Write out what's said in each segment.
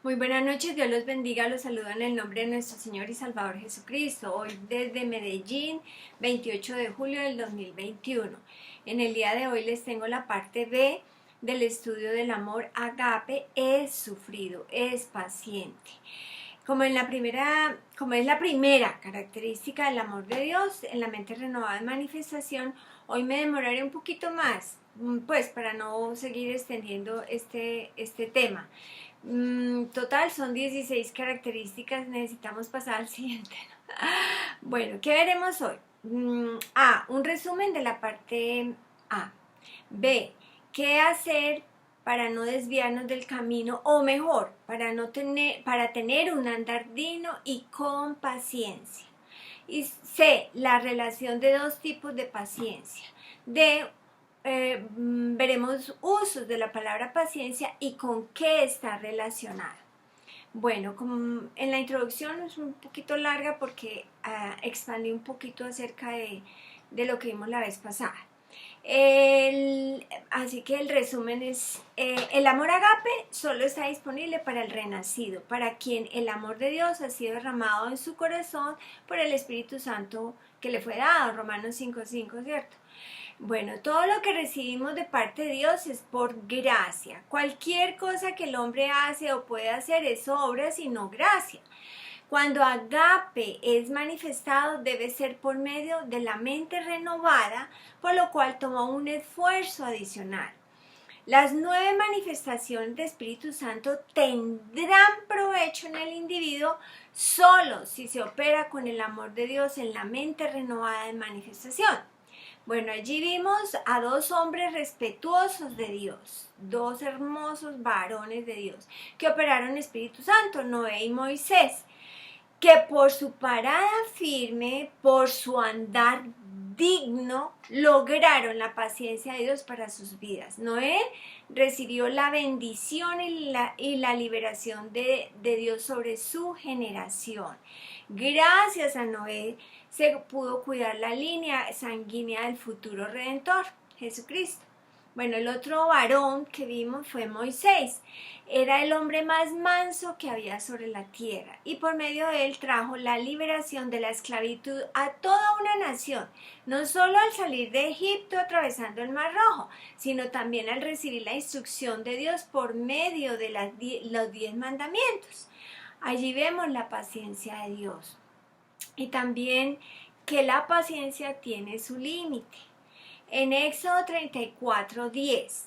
Muy buenas noches, Dios los bendiga, los saludo en el nombre de nuestro Señor y Salvador Jesucristo. Hoy desde Medellín, 28 de julio del 2021. En el día de hoy les tengo la parte B del estudio del amor ágape. Es sufrido, es paciente. Como es la primera característica del amor de Dios en la mente renovada de manifestación, hoy me demoraré un poquito más, pues para no seguir extendiendo este tema. Total, son 16 características, necesitamos pasar al siguiente. Bueno, ¿qué veremos hoy? A, un resumen de la parte A. B, ¿qué hacer para no desviarnos del camino? O mejor, para tener un andar digno y con paciencia. Y C, la relación de dos tipos de paciencia. D, veremos usos de la palabra paciencia y con qué está relacionada. Bueno, como en la introducción es un poquito larga porque expandí un poquito acerca de lo que vimos la vez pasada. Así que el resumen es, el amor ágape solo está disponible para el renacido, para quien el amor de Dios ha sido derramado en su corazón por el Espíritu Santo que le fue dado, Romanos 5:5, ¿cierto? Bueno, todo lo que recibimos de parte de Dios es por gracia. Cualquier cosa que el hombre hace o puede hacer es obra, sino gracia. Cuando ágape es manifestado debe ser por medio de la mente renovada, por lo cual toma un esfuerzo adicional. Las 9 manifestaciones de Espíritu Santo tendrán provecho en el individuo solo si se opera con el amor de Dios en la mente renovada de manifestación. Bueno, allí vimos a dos hombres respetuosos de Dios, dos hermosos varones de Dios, que operaron Espíritu Santo, Noé y Moisés, que por su parada firme, por su andar digno, lograron la paciencia de Dios para sus vidas. Noé recibió la bendición y la liberación de Dios sobre su generación. Gracias a Noé se pudo cuidar la línea sanguínea del futuro Redentor, Jesucristo. Bueno, el otro varón que vimos fue Moisés. Era el hombre más manso que había sobre la tierra y por medio de él trajo la liberación de la esclavitud a toda una nación, no solo al salir de Egipto atravesando el Mar Rojo, sino también al recibir la instrucción de Dios por medio de los 10 mandamientos. Allí vemos la paciencia de Dios y también que la paciencia tiene su límite. En Éxodo 34:10,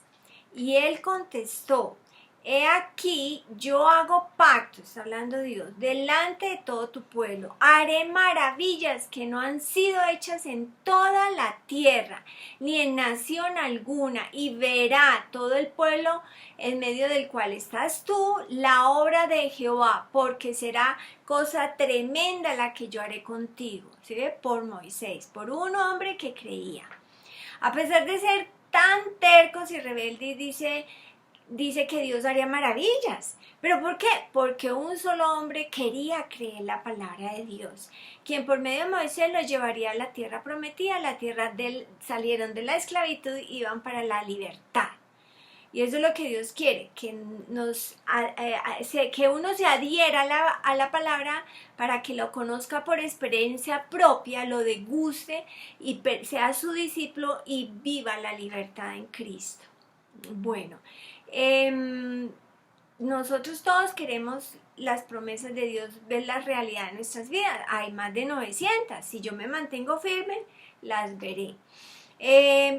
y él contestó: he aquí, yo hago pacto, está hablando Dios, delante de todo tu pueblo. Haré maravillas que no han sido hechas en toda la tierra, ni en nación alguna, y verá todo el pueblo en medio del cual estás tú, la obra de Jehová, porque será cosa tremenda la que yo haré contigo. ¿Sí ve? Por Moisés, por un hombre que creía. A pesar de ser tan tercos y rebeldes, dice que Dios haría maravillas. ¿Pero por qué? Porque un solo hombre quería creer la palabra de Dios, quien por medio de Moisés los llevaría a la tierra prometida, la tierra salieron de la esclavitud y iban para la libertad. Y eso es lo que Dios quiere, que uno se adhiera a la palabra para que lo conozca por experiencia propia, lo deguste y sea su discípulo y viva la libertad en Cristo. Bueno, nosotros todos queremos las promesas de Dios, ver la realidad de nuestras vidas. Hay más de 900. Si yo me mantengo firme, las veré.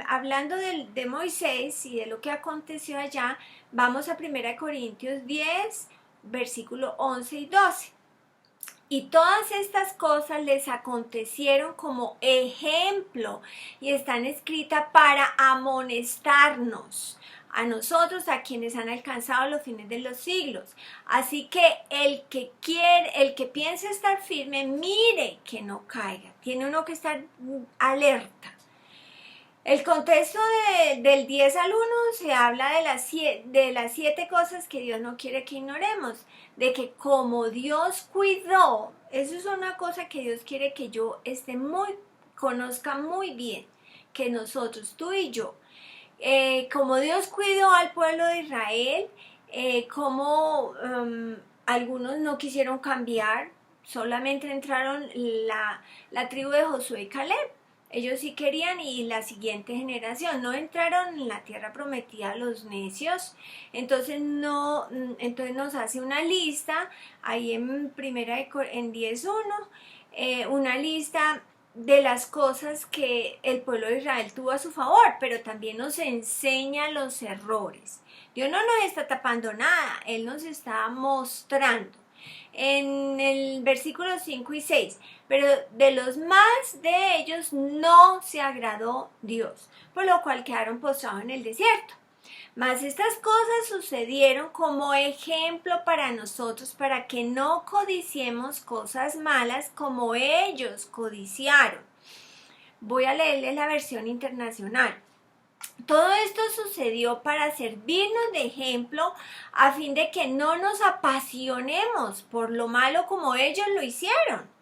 Hablando de Moisés y de lo que aconteció allá, vamos a 1 Corintios 10, versículo 11 y 12. Y todas estas cosas les acontecieron como ejemplo y están escritas para amonestarnos, a nosotros, a quienes han alcanzado los fines de los siglos. Así que el que piense estar firme, mire que no caiga. Tiene uno que estar alerta. El contexto del 10 al 1 se habla de las 7 cosas que Dios no quiere que ignoremos. De que como Dios cuidó, eso es una cosa que Dios quiere que yo conozca muy bien. Que nosotros, tú y yo, como Dios cuidó al pueblo de Israel, cómo algunos no quisieron cambiar, solamente entraron la tribu de Josué y Caleb. Ellos sí querían y la siguiente generación no entraron en la tierra prometida los necios. Entonces entonces nos hace una lista ahí en en 10:1, una lista de las cosas que el pueblo de Israel tuvo a su favor, pero también nos enseña los errores. Dios no nos está tapando nada, Él nos está mostrando. En el versículo 5 y 6, pero de los más de ellos no se agradó Dios, por lo cual quedaron postrados en el desierto. Mas estas cosas sucedieron como ejemplo para nosotros, para que no codiciemos cosas malas como ellos codiciaron. Voy a leerles la versión internacional. Todo esto sucedió para servirnos de ejemplo a fin de que no nos apasionemos por lo malo como ellos lo hicieron.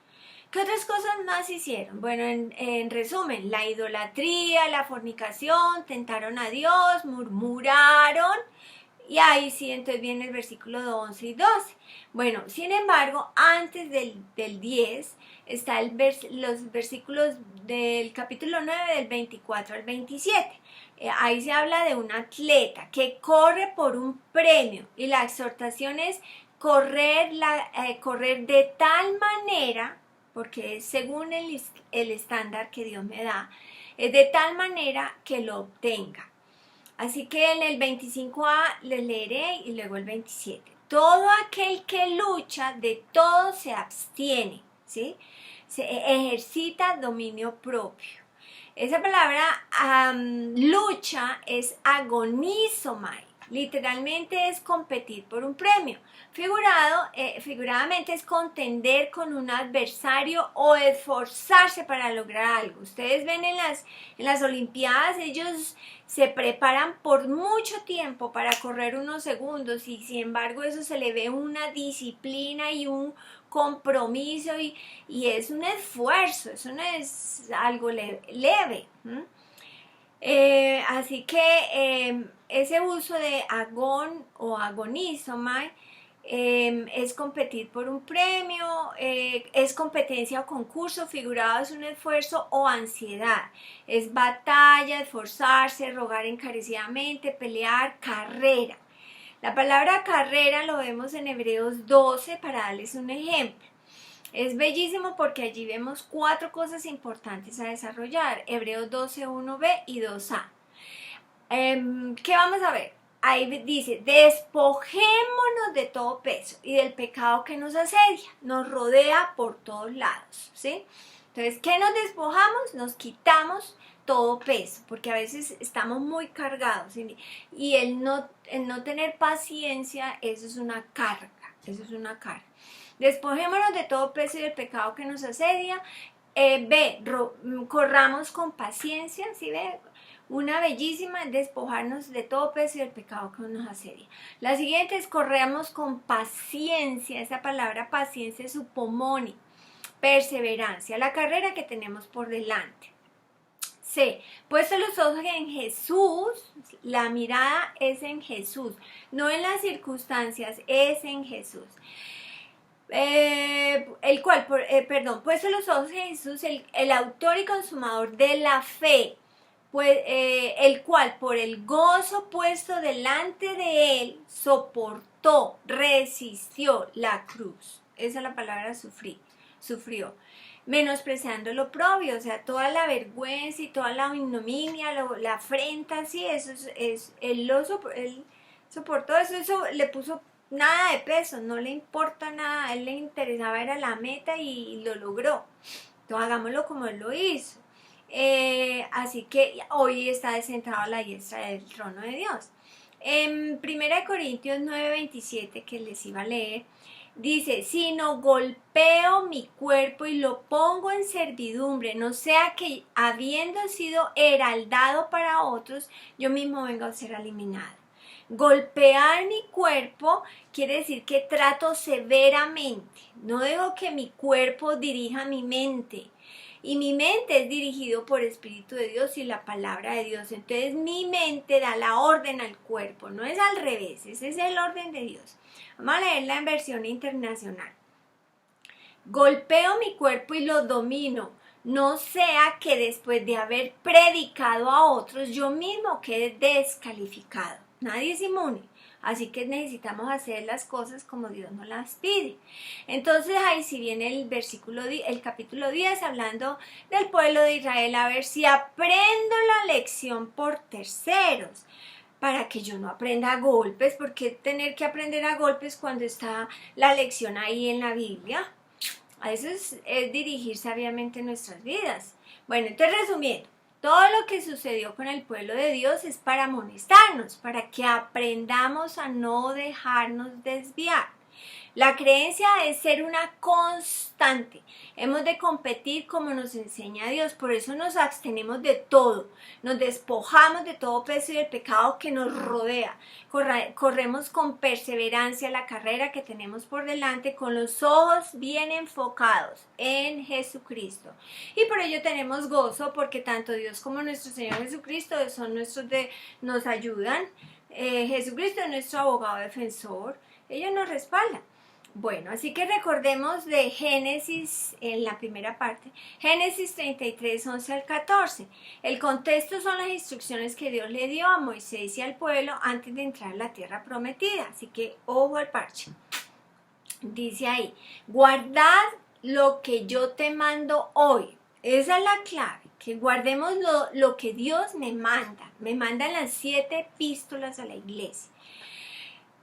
¿Qué otras cosas más hicieron? Bueno, en resumen, la idolatría, la fornicación, tentaron a Dios, murmuraron. Y ahí sí, entonces viene el versículo 11 y 12. Bueno, sin embargo, antes del 10 está los versículos del capítulo 9 del 24 al 27. Ahí se habla de un atleta que corre por un premio y la exhortación es correr de tal manera, porque es según el estándar que Dios me da, es de tal manera que lo obtenga. Así que en el 25a les leeré y luego el 27. Todo aquel que lucha de todo se abstiene, ¿sí? Se ejercita dominio propio. Esa palabra lucha es agonizomai. Literalmente es competir por un premio. Figuradamente es contender con un adversario o esforzarse para lograr algo. Ustedes ven en las Olimpiadas, ellos se preparan por mucho tiempo para correr unos segundos y sin embargo eso se le ve una disciplina y un compromiso y es un esfuerzo, eso no es algo leve. Así que ese uso de agón o agonizomai es competir por un premio, es competencia o concurso, figurado es un esfuerzo o ansiedad, es batalla, esforzarse, rogar encarecidamente, pelear, carrera. La palabra carrera lo vemos en Hebreos 12 para darles un ejemplo. Es bellísimo porque allí vemos 4 cosas importantes a desarrollar. Hebreos 12, 1b y 2a. ¿Qué vamos a ver? Ahí dice, despojémonos de todo peso y del pecado que nos asedia, nos rodea por todos lados, ¿sí? Entonces, ¿qué nos despojamos? Nos quitamos todo peso, porque a veces estamos muy cargados y el no tener paciencia, eso es una carga, Despojémonos de todo peso y del pecado que nos asedia. Corramos con paciencia, ¿sí ve? Una bellísima, despojarnos de todo peso y del pecado que nos asedia. La siguiente es corramos con paciencia. Esa palabra paciencia es upomoni, perseverancia, la carrera que tenemos por delante. C. Puesto los ojos en Jesús, la mirada es en Jesús, no en las circunstancias, es en Jesús. Puesto los ojos en Jesús, el autor y consumador de la fe, pues, el cual por el gozo puesto delante de él soportó, resistió la cruz. Esa es la palabra sufrió. Menospreciando lo propio, o sea, toda la vergüenza y toda la ignominia, la afrenta, así, él soportó eso le puso nada de peso, no le importa nada, a él le interesaba era la meta y lo logró. Entonces hagámoslo como él lo hizo. Así que hoy está sentado a la diestra del trono de Dios. En 1 Corintios 9:27, que les iba a leer, dice, sino golpeo mi cuerpo y lo pongo en servidumbre, no sea que habiendo sido heraldado para otros, yo mismo venga a ser eliminado. Golpear mi cuerpo quiere decir que trato severamente, no dejo que mi cuerpo dirija mi mente. y mi mente es dirigido por Espíritu de Dios y la palabra de Dios. Entonces mi mente da la orden al cuerpo, no es al revés, ese es el orden de Dios. Vamos a leerla en versión internacional. Golpeo mi cuerpo y lo domino, no sea que después de haber predicado a otros yo mismo quede descalificado. Nadie es inmune. Así que necesitamos hacer las cosas como Dios nos las pide. Entonces ahí si viene el capítulo 10 hablando del pueblo de Israel, a ver si aprendo la lección por terceros, para que yo no aprenda a golpes. ¿Por qué tener que aprender a golpes cuando está la lección ahí en la Biblia? A eso es dirigir sabiamente nuestras vidas. Bueno, entonces resumiendo, todo lo que sucedió con el pueblo de Dios es para amonestarnos, para que aprendamos a no dejarnos desviar. La creencia es ser una constante. Hemos de competir como nos enseña Dios. Por eso nos abstenemos de todo. Nos despojamos de todo peso y del pecado que nos rodea. Corremos con perseverancia la carrera que tenemos por delante con los ojos bien enfocados en Jesucristo. Y por ello tenemos gozo porque tanto Dios como nuestro Señor Jesucristo nos ayudan. Jesucristo es nuestro abogado defensor. Ellos nos respaldan. Bueno, así que recordemos de Génesis, en la primera parte, Génesis 33, 11 al 14. El contexto son las instrucciones que Dios le dio a Moisés y al pueblo antes de entrar a la tierra prometida. Así que ojo al parche. Dice ahí, guardad lo que yo te mando hoy. Esa es la clave, que guardemos lo que Dios me manda. Me mandan las 7 epístolas a la iglesia.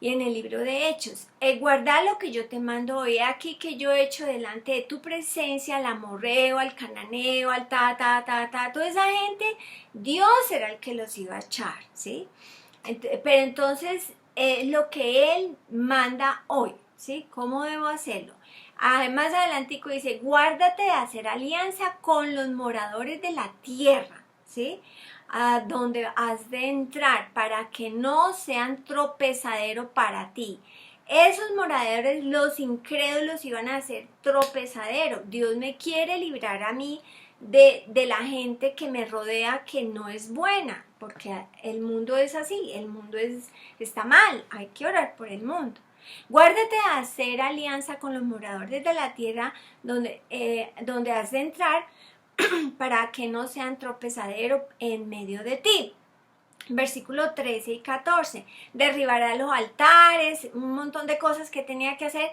Y en el libro de Hechos, guardar lo que yo te mando hoy, aquí que yo he hecho delante de tu presencia, al amorreo, al cananeo, al toda esa gente, Dios era el que los iba a echar, ¿sí? Pero entonces, lo que Él manda hoy, ¿sí? ¿Cómo debo hacerlo? Más adelantico dice, guárdate de hacer alianza con los moradores de la tierra, ¿sí? A donde has de entrar para que no sean tropezadero para ti. Esos moradores, los incrédulos, iban a ser tropezadero. Dios me quiere librar a mí de la gente que me rodea que no es buena, porque el mundo es así, el mundo está mal, hay que orar por el mundo. Guárdate de hacer alianza con los moradores de la tierra donde has de entrar para que no sean tropezadero en medio de ti. Versículo 13 y 14. Derribará los altares, un montón de cosas que tenía que hacer,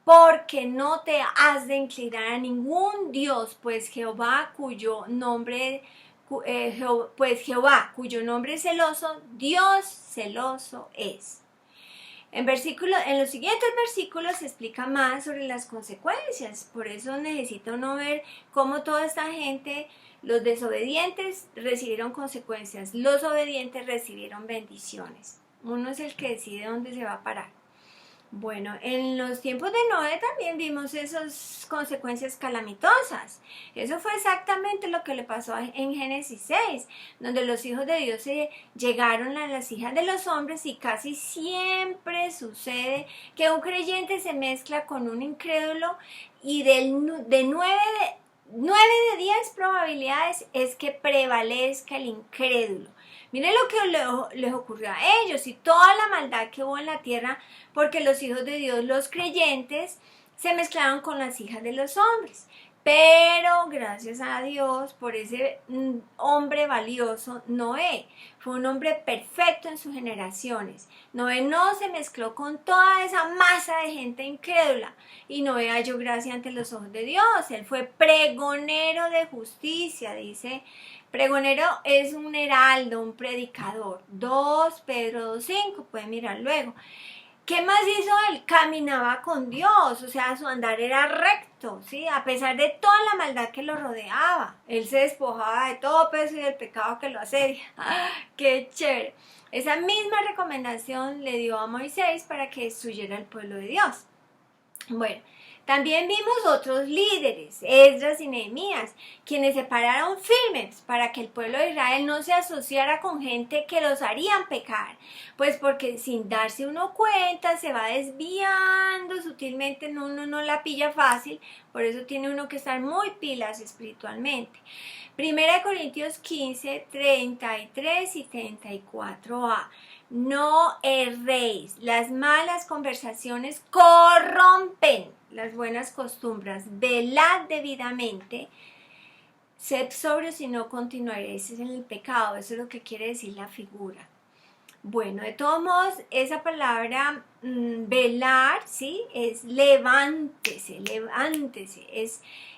porque no te has de inclinar a ningún Dios, pues Jehová, cuyo nombre es celoso, Dios celoso es. En los siguientes versículos se explica más sobre las consecuencias. Por eso necesita uno ver cómo toda esta gente, los desobedientes recibieron consecuencias, los obedientes recibieron bendiciones. Uno es el que decide dónde se va a parar. Bueno, en los tiempos de Noé también vimos esas consecuencias calamitosas. Eso fue exactamente lo que le pasó en Génesis 6, donde los hijos de Dios llegaron a las hijas de los hombres y casi siempre sucede que un creyente se mezcla con un incrédulo y de 9 de 10 probabilidades es que prevalezca el incrédulo. Miren lo que les ocurrió a ellos y toda la maldad que hubo en la tierra porque los hijos de Dios, los creyentes, se mezclaron con las hijas de los hombres. Pero gracias a Dios por ese hombre valioso, Noé. Fue un hombre perfecto en sus generaciones. Noé no se mezcló con toda esa masa de gente incrédula. Y Noé halló gracia ante los ojos de Dios. Él fue pregonero de justicia, dice. Pregonero es un heraldo, un predicador. 2 Pedro 2:5, pueden mirar luego. ¿Qué más hizo él? Caminaba con Dios, o sea, su andar era recto, ¿sí? A pesar de toda la maldad que lo rodeaba. Él se despojaba de todo peso y del pecado que lo asedia. ¡Qué chévere! Esa misma recomendación le dio a Moisés para que destruyera el pueblo de Dios. Bueno, también vimos otros líderes, Esdras y Nehemías, quienes se pararon firmes para que el pueblo de Israel no se asociara con gente que los harían pecar, pues porque sin darse uno cuenta se va desviando sutilmente, uno no la pilla fácil, por eso tiene uno que estar muy pilas espiritualmente. Primera de Corintios 15, 33 y 34a. No erréis, las malas conversaciones corrompen las buenas costumbres, velad debidamente, sed sobrios y no continuaréis en el pecado, eso es lo que quiere decir la figura. Bueno, de todos modos, esa palabra velar, ¿sí? Es levántese,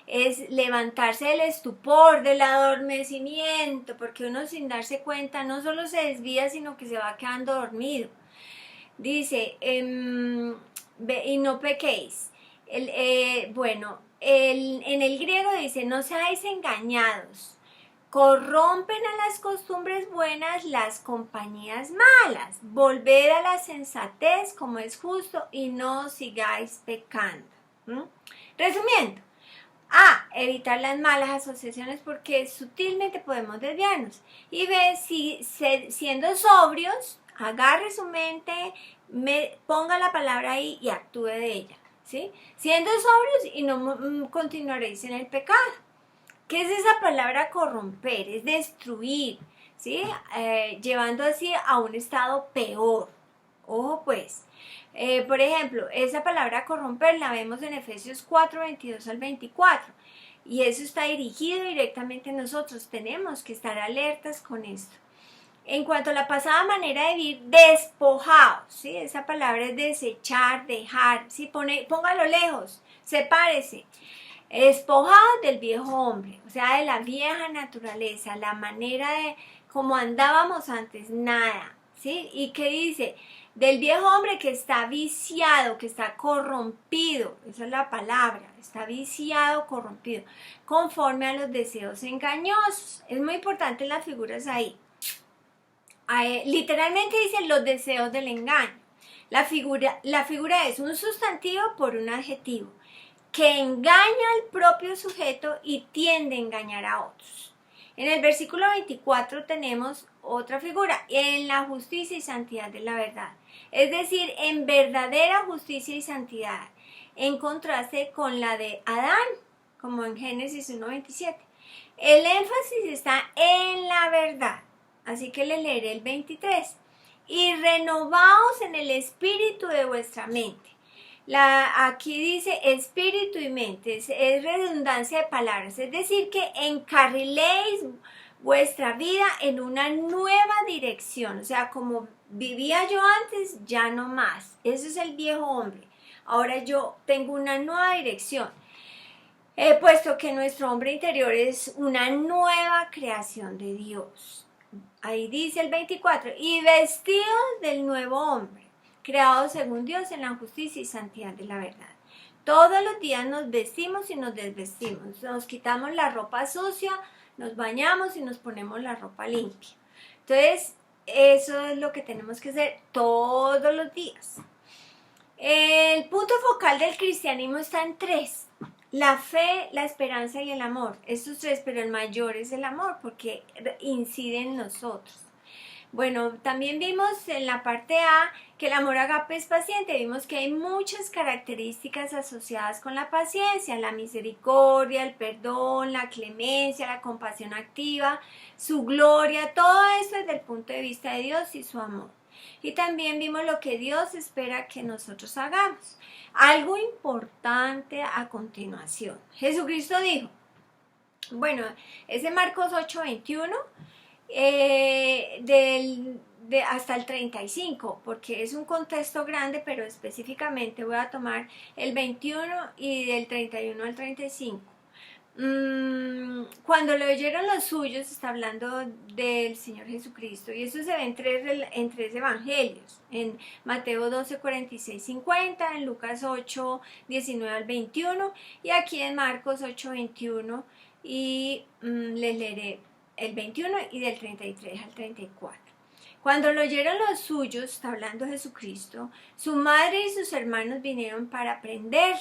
es levantarse del estupor, del adormecimiento, porque uno sin darse cuenta no solo se desvía, sino que se va quedando dormido. Dice, y no pequéis. En el griego dice, no seáis engañados. Corrompen a las costumbres buenas las compañías malas. Volved a la sensatez como es justo y no sigáis pecando. Resumiendo, evitar las malas asociaciones porque sutilmente podemos desviarnos. Y siendo sobrios, agarre su mente, ponga la palabra ahí y actúe de ella. ¿Sí? Siendo sobrios y no continuaréis en el pecado. ¿Qué es esa palabra corromper? Es destruir, ¿sí? Llevando así a un estado peor. Ojo pues. Por ejemplo, esa palabra corromper la vemos en Efesios 4, 22 al 24. Y eso está dirigido directamente a nosotros. Tenemos que estar alertas con esto. En cuanto a la pasada manera de vivir, despojados, ¿sí? Esa palabra es desechar, dejar, ¿sí? Póngalo lejos, sepárese. Despojados del viejo hombre, o sea, de la vieja naturaleza, la manera de como andábamos antes, nada, ¿sí? ¿Y qué dice? Del viejo hombre que está viciado, que está corrompido, esa es la palabra, está viciado, corrompido, conforme a los deseos engañosos. Es muy importante las figuras ahí. Literalmente dice los deseos del engaño. La figura es un sustantivo por un adjetivo que engaña al propio sujeto y tiende a engañar a otros. En el versículo 24 tenemos otra figura, en la justicia y santidad de la verdad. Es decir, en verdadera justicia y santidad, en contraste con la de Adán, como en Génesis 1:27. El énfasis está en la verdad, así que le leeré el 23. Y renovaos en el espíritu de vuestra mente. Aquí dice espíritu y mente, es redundancia de palabras, es decir que encarriléis vuestra vida en una nueva dirección, o sea, como vivía yo antes, ya no más, eso es el viejo hombre, ahora yo tengo una nueva dirección, puesto que nuestro hombre interior es una nueva creación de Dios. Ahí dice el 24, y vestidos del nuevo hombre, creados según Dios en la justicia y santidad de la verdad. Todos los días nos vestimos y nos desvestimos, nos quitamos la ropa sucia, nos bañamos y nos ponemos la ropa limpia. Entonces, eso es lo que tenemos que hacer todos los días. El punto focal del cristianismo está en 3. La fe, la esperanza y el amor. Estos 3, pero el mayor es el amor porque incide en nosotros. Bueno, también vimos en la parte A que el amor agape es paciente. Vimos que hay muchas características asociadas con la paciencia, la misericordia, el perdón, la clemencia, la compasión activa, su gloria, todo esto desde el punto de vista de Dios y su amor. Y también vimos lo que Dios espera que nosotros hagamos. Algo importante a continuación. Jesucristo dijo, bueno, es de Marcos 8:21, hasta el 35, porque es un contexto grande, pero específicamente voy a tomar el 21 y del 31 al 35. Cuando lo oyeron los suyos, está hablando del Señor Jesucristo, y eso se ve en tres evangelios, en Mateo 12, 46, 50, en Lucas 8, 19 al 21, y aquí en Marcos 8, 21, y les leeré el 21 y del 33 al 34. Cuando lo oyeron los suyos, está hablando Jesucristo, su madre y sus hermanos vinieron para prenderle,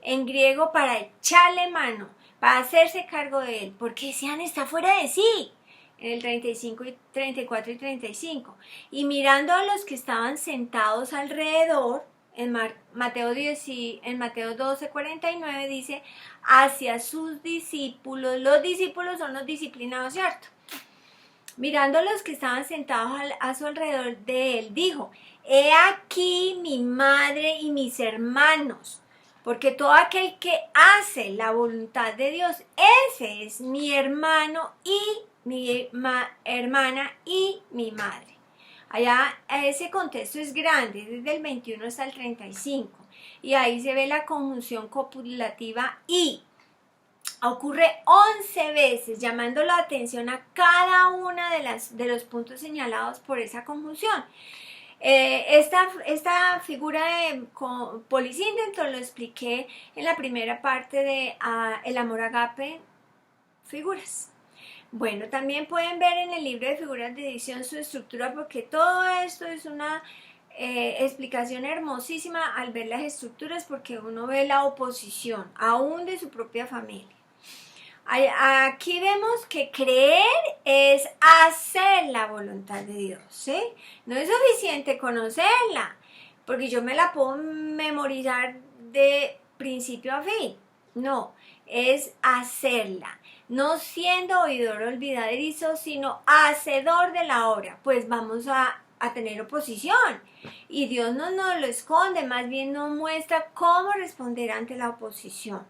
en griego para echarle mano, para hacerse cargo de él, porque decían está fuera de sí, en el 35 y 34 y 35. Y mirando a los que estaban sentados alrededor, en Mateo 12, 49 dice, hacia sus discípulos, los discípulos son los disciplinados, ¿cierto? Mirando a los que estaban sentados a su alrededor de él, dijo, he aquí mi madre y mis hermanos, porque todo aquel que hace la voluntad de Dios, ese es mi hermano y mi hermana y mi madre. Allá ese contexto es grande, desde el 21 hasta el 35, y ahí se ve la conjunción copulativa y. Ocurre 11 veces, llamando la atención a cada una de los puntos señalados por esa conjunción. Esta figura de polisínteto lo expliqué en la primera parte de El amor agape, figuras. Bueno, también pueden ver en el libro de figuras de edición su estructura, porque todo esto es una explicación hermosísima al ver las estructuras, porque uno ve la oposición, aún de su propia familia. Aquí vemos que creer es hacer la voluntad de Dios, ¿sí? No es suficiente conocerla, porque yo me la puedo memorizar de principio a fin. No, es hacerla. No siendo oidor olvidadizo, sino hacedor de la obra. Pues vamos a tener oposición. Y Dios no nos lo esconde, más bien nos muestra cómo responder ante la oposición.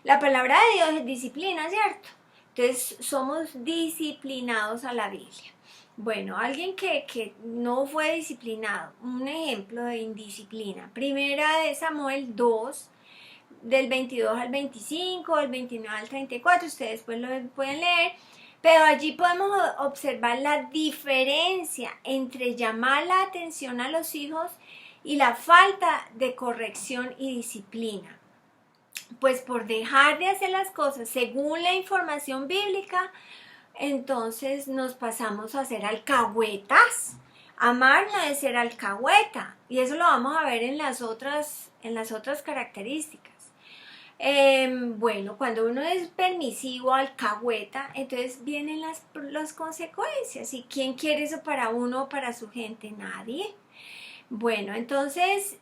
La palabra de Dios es disciplina, ¿cierto? Entonces somos disciplinados a la Biblia. Bueno, alguien que no fue disciplinado, un ejemplo de indisciplina. Primera de Samuel 2, del 22 al 25, del 29 al 34, ustedes pues lo pueden leer. Pero allí podemos observar la diferencia entre llamar la atención a los hijos y la falta de corrección y disciplina. Pues por dejar de hacer las cosas según la información bíblica, entonces nos pasamos a ser alcahuetas. Amar no es ser alcahueta, y eso lo vamos a ver en las otras características. Bueno, cuando uno es permisivo, alcahueta, entonces vienen las consecuencias. ¿Y quién quiere eso para uno o para su gente? Nadie. Bueno, entonces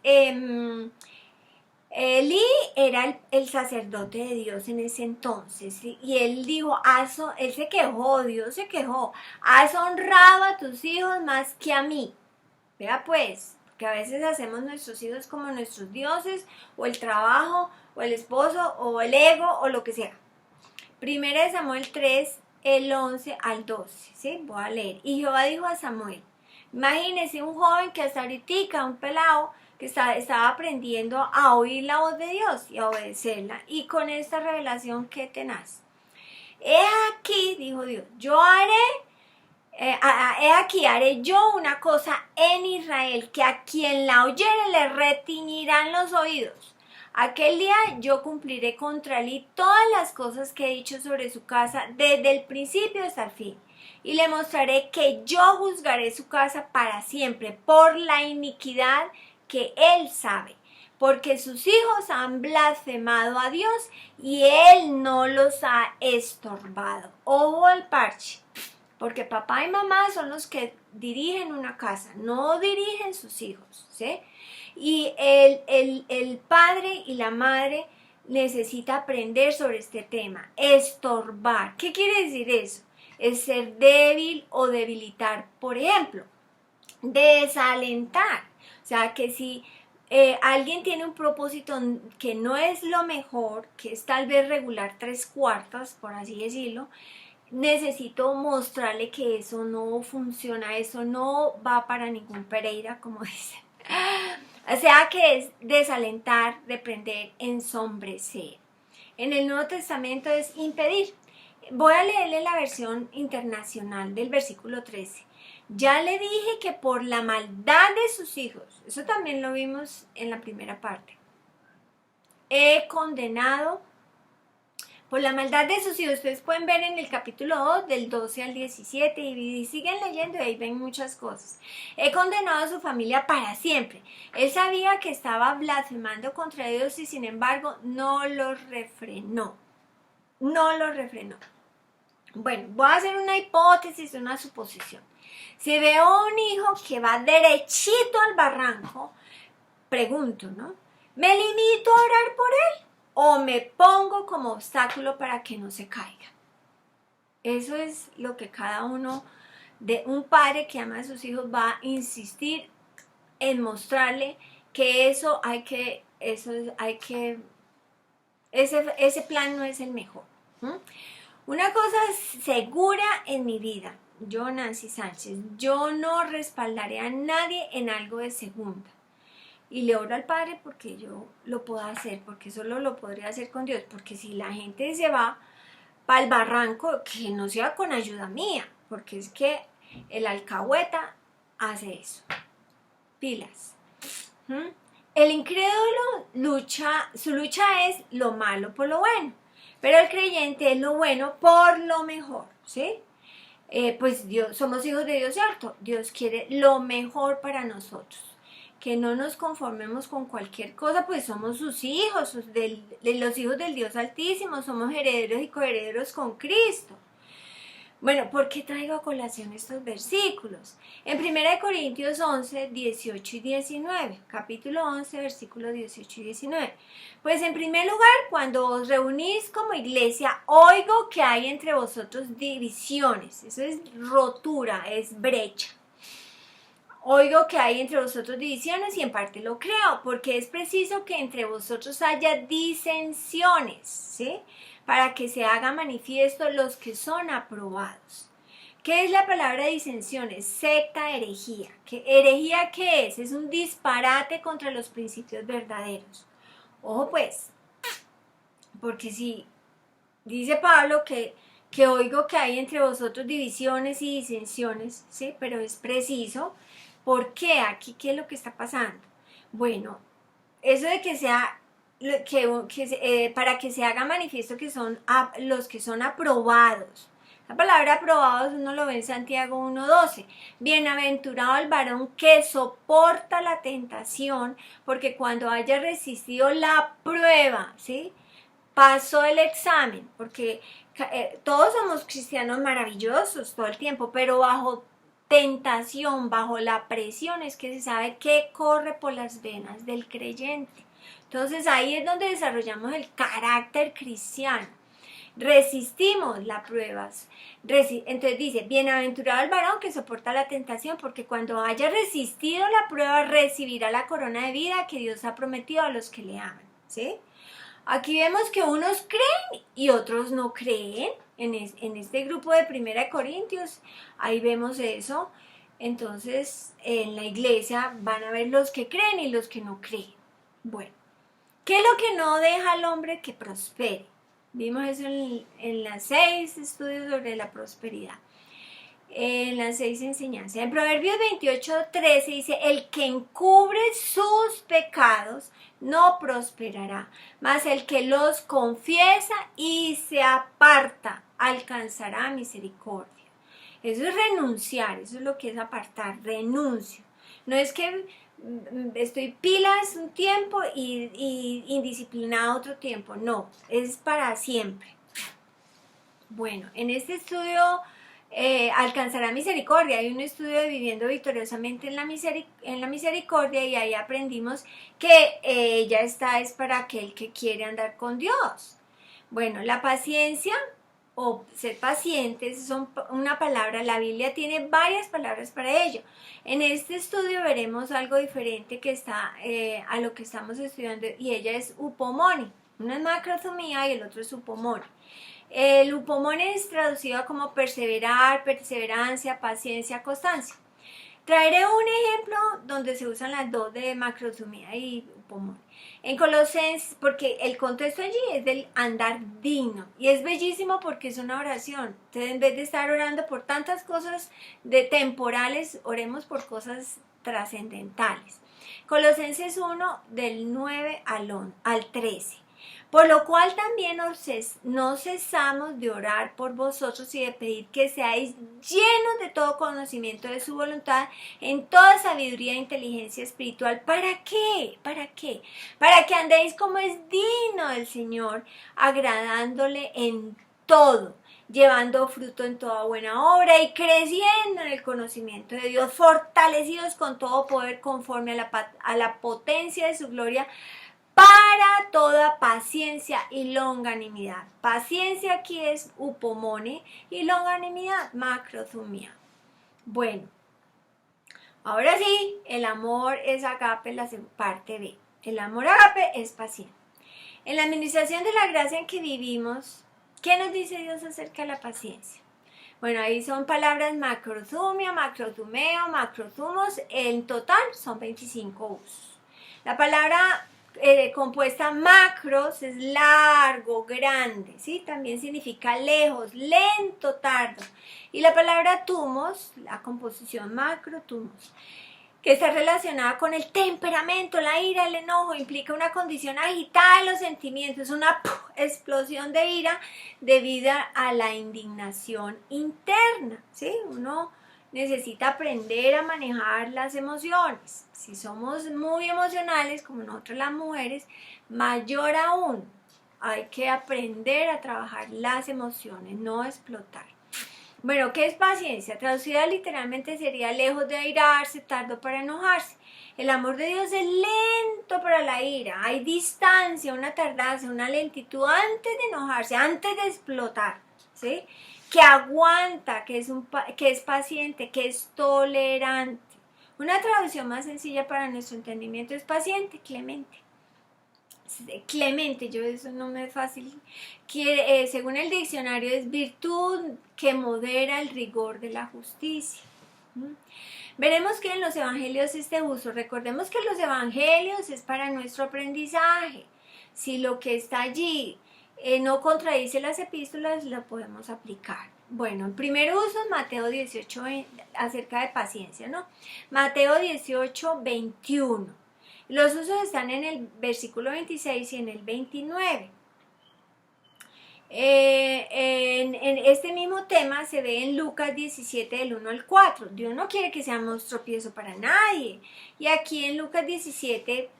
Elí era el sacerdote de Dios en ese entonces, y él dijo, él se quejó, Dios se quejó, has honrado a tus hijos más que a mí. Vea pues, que a veces hacemos nuestros hijos como nuestros dioses, o el trabajo, o el esposo, o el ego, o lo que sea. Primera de Samuel 3, el 11 al 12, ¿sí? Voy a leer. Y Jehová dijo a Samuel, imagínese un joven que hasta ahorita, un pelado, que estaba aprendiendo a oír la voz de Dios y a obedecerla, y con esta revelación que tenaz. He aquí, dijo Dios, yo haré, he aquí haré yo una cosa en Israel, que a quien la oyere le retiñirán los oídos. Aquel día yo cumpliré contra él todas las cosas que he dicho sobre su casa desde el principio hasta el fin. Y le mostraré que yo juzgaré su casa para siempre por la iniquidad que él sabe, porque sus hijos han blasfemado a Dios y él no los ha estorbado. Ojo al parche, porque papá y mamá son los que dirigen una casa, no dirigen sus hijos, ¿sí? Y el padre y la madre necesita aprender sobre este tema, estorbar. ¿Qué quiere decir eso? Es ser débil o debilitar. Por ejemplo, desalentar. O sea, que si alguien tiene un propósito que no es lo mejor, que es tal vez regular 3/4, por así decirlo, necesito mostrarle que eso no funciona, eso no va para ningún Pereira, como dicen. O sea, que es desalentar, reprender, ensombrecer. En el Nuevo Testamento es impedir. Voy a leerle la versión internacional del versículo 13. Ya le dije que por la maldad de sus hijos, eso también lo vimos en la primera parte, he condenado por la maldad de sus hijos. Ustedes pueden ver en el capítulo 2, del 12 al 17, y siguen leyendo y ahí ven muchas cosas. He condenado a su familia para siempre. Él sabía que estaba blasfemando contra Dios y sin embargo no lo refrenó. No lo refrenó. Bueno, voy a hacer una hipótesis, una suposición. Si veo un hijo que va derechito al barranco, pregunto, ¿no? ¿Me limito a orar por él o me pongo como obstáculo para que no se caiga? Eso es lo que cada uno de un padre que ama a sus hijos va a insistir en mostrarle que ese plan no es el mejor. Una cosa segura en mi vida, yo, Nancy Sánchez, yo no respaldaré a nadie en algo de segunda. Y le oro al Padre porque yo lo pueda hacer, porque solo lo podría hacer con Dios. Porque si la gente se va para el barranco, que no sea con ayuda mía, porque es que el alcahueta hace eso. Pilas. El incrédulo su lucha es lo malo por lo bueno, pero el creyente es lo bueno por lo mejor, ¿sí? Pues somos hijos de Dios, ¿cierto? Dios quiere lo mejor para nosotros. Que no nos conformemos con cualquier cosa, pues somos sus hijos, los hijos del Dios Altísimo, somos herederos y coherederos con Cristo. Bueno, ¿por qué traigo a colación estos versículos? En 1 Corintios 11, 18 y 19, capítulo 11, versículos 18 y 19. Pues en primer lugar, cuando os reunís como iglesia, oigo que hay entre vosotros divisiones. Eso es rotura, es brecha. Oigo que hay entre vosotros divisiones y en parte lo creo, porque es preciso que entre vosotros haya disensiones, ¿sí? Para que se haga manifiesto los que son aprobados. ¿Qué es la palabra disensiones? Secta, herejía. ¿Herejía qué es? Es un disparate contra los principios verdaderos. Ojo pues, porque si dice Pablo que oigo que hay entre vosotros divisiones y disensiones, ¿sí? Pero es preciso. ¿Por qué? Aquí, ¿qué es lo que está pasando? Bueno, eso de que sea, para que se haga manifiesto que son los que son aprobados. La palabra aprobados uno lo ve en Santiago 1:12. Bienaventurado el varón que soporta la tentación, porque cuando haya resistido la prueba, ¿sí? Pasó el examen, porque todos somos cristianos maravillosos todo el tiempo, pero bajo tentación, bajo la presión, es que se sabe qué corre por las venas del creyente. Entonces ahí es donde desarrollamos el carácter cristiano. Resistimos las pruebas. Entonces dice, bienaventurado el varón que soporta la tentación, porque cuando haya resistido la prueba recibirá la corona de vida que Dios ha prometido a los que le aman, ¿sí? Aquí vemos que unos creen y otros no creen. En este grupo de 1 Corintios, ahí vemos eso. Entonces, en la iglesia van a ver los que creen y los que no creen. Bueno, ¿qué es lo que no deja al hombre que prospere? Vimos eso en las 6 estudios sobre la prosperidad. En las 6 enseñanzas. En Proverbios 28:13 dice, el que encubre sus pecados no prosperará, mas el que los confiesa y se aparta alcanzará misericordia. Eso es renunciar, eso es lo que es apartar, renuncio. No es que estoy pilas un tiempo y indisciplinada otro tiempo, no, es para siempre. Bueno, en este estudio alcanzará misericordia. Hay un estudio de Viviendo Victoriosamente en la Misericordia y ahí aprendimos que ella está es para aquel que quiere andar con Dios. Bueno, la paciencia o ser pacientes son una palabra, la Biblia tiene varias palabras para ello. En este estudio veremos algo diferente que está a lo que estamos estudiando y ella es upomoni. Una es macrozomía y el otro es upomoni. El upomón es traducido como perseverar, perseverancia, paciencia, constancia. Traeré un ejemplo donde se usan las dos de macrozomía y upomón. En Colosenses, porque el contexto allí es del andar digno y es bellísimo porque es una oración. Entonces, en vez de estar orando por tantas cosas de temporales, oremos por cosas trascendentales. Colosenses 1 del 9 al 13. Por lo cual también no cesamos de orar por vosotros y de pedir que seáis llenos de todo conocimiento de su voluntad, en toda sabiduría e inteligencia espiritual. ¿Para qué? ¿Para qué? Para que andéis como es digno del Señor, agradándole en todo, llevando fruto en toda buena obra y creciendo en el conocimiento de Dios, fortalecidos con todo poder conforme a la potencia de su gloria, para toda paciencia y longanimidad. Paciencia aquí es upomone y longanimidad macrothumia. Bueno, ahora sí, el amor es agape, la parte B. El amor agape es paciente. En la administración de la gracia en que vivimos, ¿qué nos dice Dios acerca de la paciencia? Bueno, ahí son palabras macrothumia, macrothumeo, macrothumos. En total son 25 usos. La palabra compuesta macros es largo, grande, ¿sí? También significa lejos, lento, tardo. Y la palabra tumos, la composición macrotumos, que está relacionada con el temperamento, la ira, el enojo, implica una condición agitada de los sentimientos, una explosión de ira debido a la indignación interna, ¿sí? Uno necesita aprender a manejar las emociones. Si somos muy emocionales, como nosotros las mujeres, mayor aún, hay que aprender a trabajar las emociones, no explotar. Bueno, ¿qué es paciencia? Traducida literalmente sería lejos de airarse, tardo para enojarse. El amor de Dios es lento para la ira. Hay distancia, una tardanza, una lentitud antes de enojarse, antes de explotar, ¿sí? Que aguanta, que es paciente, que es tolerante. Una traducción más sencilla para nuestro entendimiento es paciente, clemente. Clemente, yo eso no me es fácil. Según el diccionario, es virtud que modera el rigor de la justicia. Veremos que en los evangelios este uso, recordemos que los evangelios es para nuestro aprendizaje. Si lo que está allí no contradice las epístolas, lo podemos aplicar. Bueno, en primer uso, Mateo 18, acerca de paciencia, ¿no? Mateo 18, 21. Los usos están en el versículo 26 y en el 29. En este mismo tema se ve en Lucas 17 del 1 al 4. Dios no quiere que seamos tropiezo para nadie. Y aquí en Lucas 17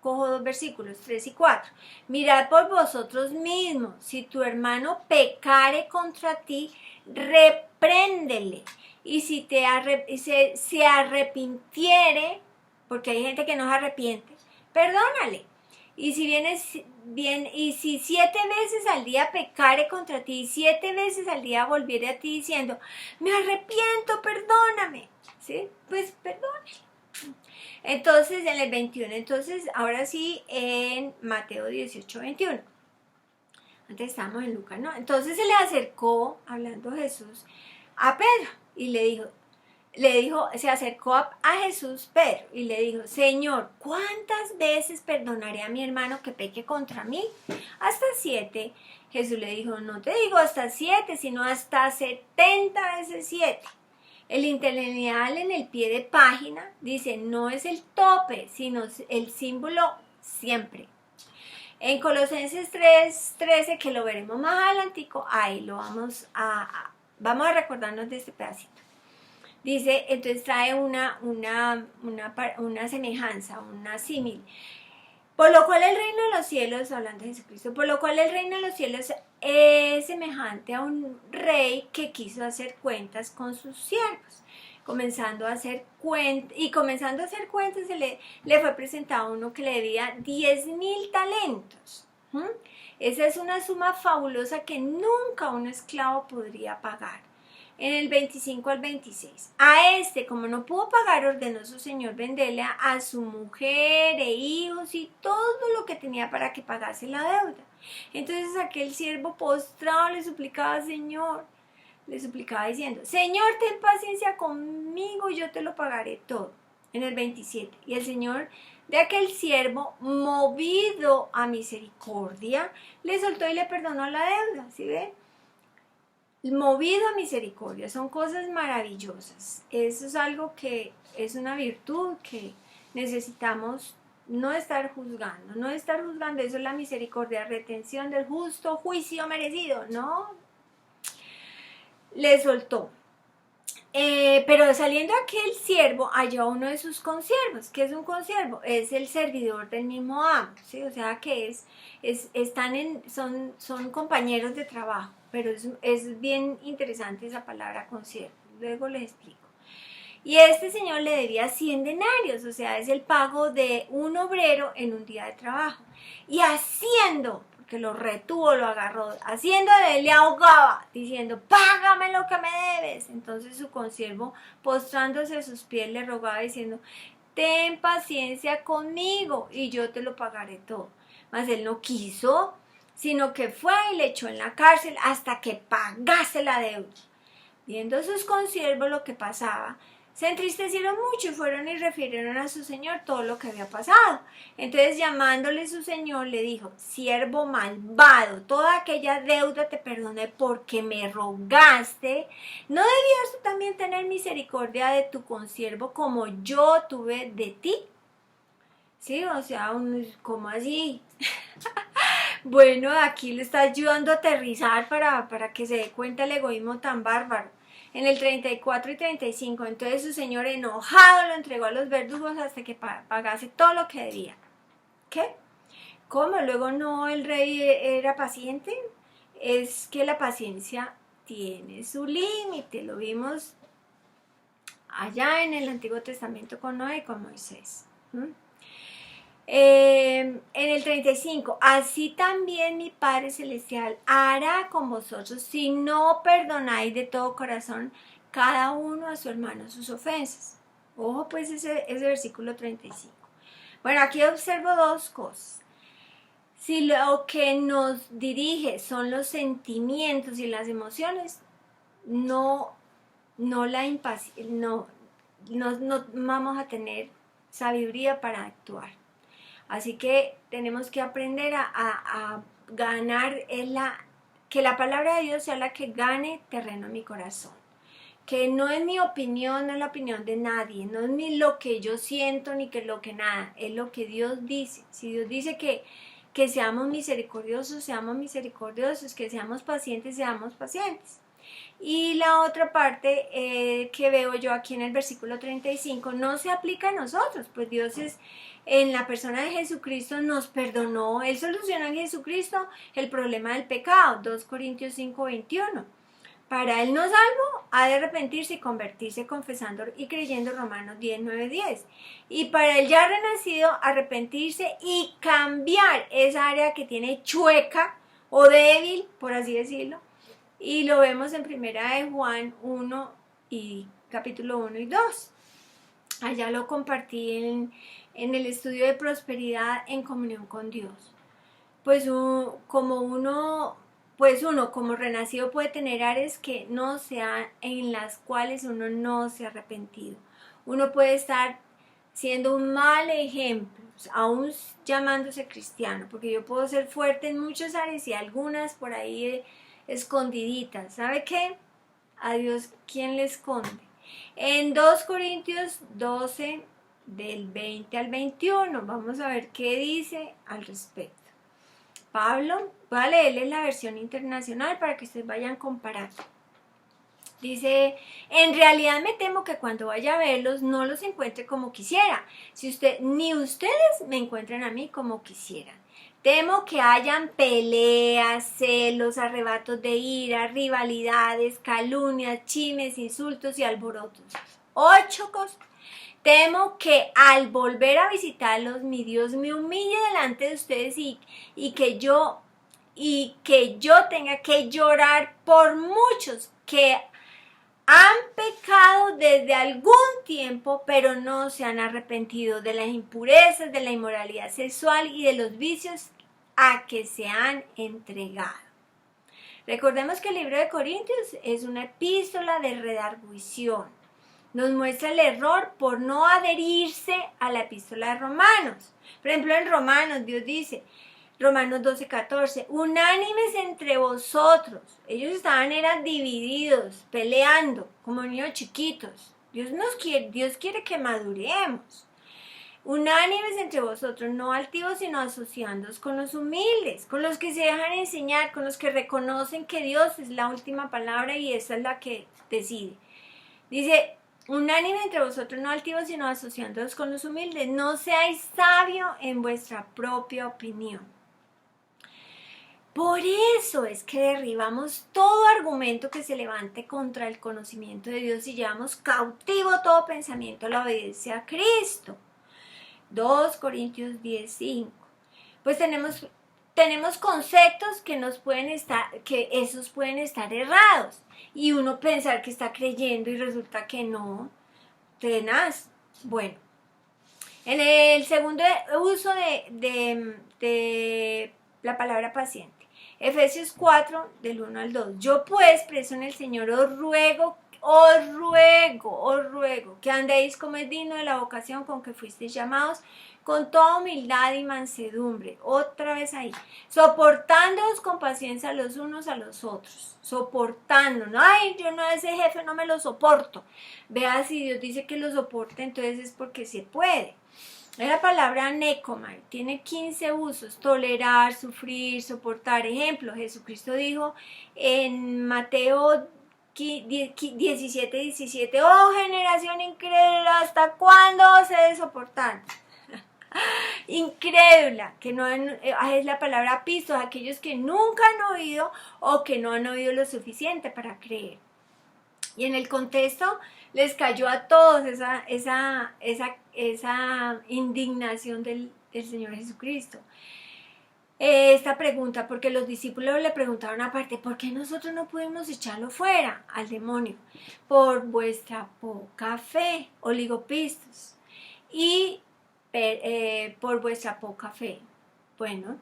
cojo dos versículos, 3 y 4. Mirad por vosotros mismos, si tu hermano pecare contra ti, repréndele. Y si se arrepintiere, porque hay gente que no se arrepiente, perdónale. Y si 7 veces al día pecare contra ti, 7 veces al día volviere a ti diciendo, me arrepiento, perdóname, ¿sí? Pues perdónale. Entonces, en el 21, ahora sí, en Mateo 18, 21. Antes estábamos en Lucas, ¿no? Entonces se le acercó, hablando Jesús, a Pedro y se acercó a Jesús Pedro y le dijo, Señor, ¿cuántas veces perdonaré a mi hermano que peque contra mí? Hasta 7. Jesús le dijo, no te digo hasta 7, sino hasta 70 veces 7. El interlineal en el pie de página dice, no es el tope, sino el símbolo siempre. En Colosenses 3:13, que lo veremos más adelantico, ahí lo vamos a recordarnos de este pedacito. Dice, entonces trae una semejanza, una símil. Por lo cual el reino de los cielos, hablando de Jesucristo, por lo cual el reino de los cielos es semejante a un rey que quiso hacer cuentas con sus siervos. Comenzando a hacer cuentas, le fue presentado uno que le debía 10,000 talentos. Esa es una suma fabulosa que nunca un esclavo podría pagar. En el 25 al 26. A este, como no pudo pagar, ordenó su señor venderle a su mujer e hijos y todo lo que tenía para que pagase la deuda. Entonces aquel siervo postrado le suplicaba diciendo, Señor, ten paciencia conmigo, yo te lo pagaré todo. En el 27. Y el señor de aquel siervo, movido a misericordia, le soltó y le perdonó la deuda. ¿Sí ven? Movido a misericordia, son cosas maravillosas. Eso es algo que es una virtud que necesitamos no estar juzgando, no estar juzgando, eso es la misericordia, retención del justo juicio merecido, ¿no? Le soltó. Pero saliendo aquel siervo, halló a uno de sus consiervos. ¿Qué es un consiervo? Es el servidor del mismo amo, ¿sí? O sea que son compañeros de trabajo, pero es bien interesante esa palabra consiervo. Luego les explico. Y este señor le debía 100 denarios, o sea, es el pago de un obrero en un día de trabajo. Y haciendo, porque lo retuvo, lo agarró, haciendo le ahogaba, diciendo, págame lo que me debes. Entonces su consiervo, postrándose a sus pies, le rogaba diciendo, ten paciencia conmigo y yo te lo pagaré todo. Mas él no quiso, sino que fue y le echó en la cárcel hasta que pagase la deuda. Viendo sus consiervos lo que pasaba, se entristecieron mucho y fueron y refirieron a su señor todo lo que había pasado. Entonces llamándole su señor le dijo, siervo malvado, toda aquella deuda te perdoné porque me rogaste. ¿No debías tú también tener misericordia de tu consiervo como yo tuve de ti? Sí, o sea, ¿cómo así? Bueno, aquí le está ayudando a aterrizar para que se dé cuenta el egoísmo tan bárbaro. En el 34 y 35, entonces su señor enojado lo entregó a los verdugos hasta que pagase todo lo que debía. ¿Qué? ¿Cómo? Luego no el rey era paciente. Es que la paciencia tiene su límite. Lo vimos allá en el Antiguo Testamento con Noé y con Moisés. En el 35, así también mi Padre Celestial hará con vosotros si no perdonáis de todo corazón cada uno a su hermano sus ofensas. Ojo pues ese versículo 35. Bueno, aquí observo dos cosas. Si lo que nos dirige son los sentimientos y las emociones, no vamos a tener sabiduría para actuar. Así que tenemos que aprender a ganar, que la palabra de Dios sea la que gane terreno en mi corazón. Que no es mi opinión, no es la opinión de nadie, no es ni lo que yo siento ni que lo que nada, es lo que Dios dice. Si Dios dice que seamos misericordiosos, que seamos pacientes. Y la otra parte que veo yo aquí en el versículo 35 no se aplica a nosotros, pues Dios en la persona de Jesucristo nos perdonó, Él solucionó en Jesucristo el problema del pecado, 2 Corintios 5, 21. Para Él no salvo, ha de arrepentirse y convertirse confesando y creyendo Romanos 10, 9, 10. Y para el ya renacido, arrepentirse y cambiar esa área que tiene chueca o débil, por así decirlo. Y lo vemos en primera de Juan 1 y capítulo 1 y 2. Allá lo compartí en el estudio de prosperidad en comunión con Dios. Pues uno como renacido puede tener áreas que no sean, en las cuales uno no se ha arrepentido. Uno puede estar siendo un mal ejemplo, aún llamándose cristiano, porque yo puedo ser fuerte en muchas áreas y algunas por ahí escondiditas. ¿Sabe qué? A Dios, ¿quién le esconde? En 2 Corintios 12, del 20 al 21, vamos a ver qué dice al respecto. Pablo, voy a leerles la versión internacional para que ustedes vayan comparando. Dice, en realidad me temo que cuando vaya a verlos no los encuentre como quisiera, ni ustedes me encuentren a mí como quisieran. Temo que hayan peleas, celos, arrebatos de ira, rivalidades, calumnias, chismes, insultos y alborotos. 8 cosas. Temo que al volver a visitarlos, mi Dios me humille delante de ustedes y que yo tenga que llorar por muchos que han pecado desde algún tiempo, pero no se han arrepentido de las impurezas, de la inmoralidad sexual y de los vicios a que se han entregado. Recordemos que el libro de Corintios es una epístola de redarguición. Nos muestra el error por no adherirse a la epístola de Romanos. Por ejemplo, en Romanos, Dios dice, Romanos 12, 14, unánimes entre vosotros. Ellos eran divididos, peleando, como niños chiquitos. Dios quiere que maduremos. Unánimes entre vosotros, no altivos, sino asociándoos con los humildes, con los que se dejan enseñar, con los que reconocen que Dios es la última palabra y esa es la que decide. Dice, unánime entre vosotros, no altivos, sino asociándoos con los humildes. No seáis sabios en vuestra propia opinión. Por eso es que derribamos todo argumento que se levante contra el conocimiento de Dios y llevamos cautivo todo pensamiento a la obediencia a Cristo. 2 Corintios 10:5. Pues tenemos conceptos que esos pueden estar errados. Y uno pensar que está creyendo y resulta que no. Tenaz. Bueno. En el segundo uso de la palabra paciente. Efesios 4, del 1 al 2. Yo pues, preso en el Señor, os ruego, que andéis como es digno de la vocación con que fuisteis llamados, con toda humildad y mansedumbre. Otra vez ahí. Soportándoos con paciencia los unos a los otros. Soportándonos. Ay, yo no, ese jefe no me lo soporto. Vea, si Dios dice que lo soporte, entonces es porque se puede. La palabra necomai tiene 15 usos: tolerar, sufrir, soportar. Ejemplo, Jesucristo dijo en Mateo 17:17, oh generación incrédula, ¿hasta cuándo os he de soportar? Incrédula, que no es la palabra pistos, aquellos que nunca han oído o que no han oído lo suficiente para creer. Y en el contexto les cayó a todos esa indignación del Señor Jesucristo. Esta pregunta, porque los discípulos le preguntaron aparte, ¿por qué nosotros no pudimos echarlo fuera al demonio? Por vuestra poca fe, oligopistos, y por vuestra poca fe. Bueno,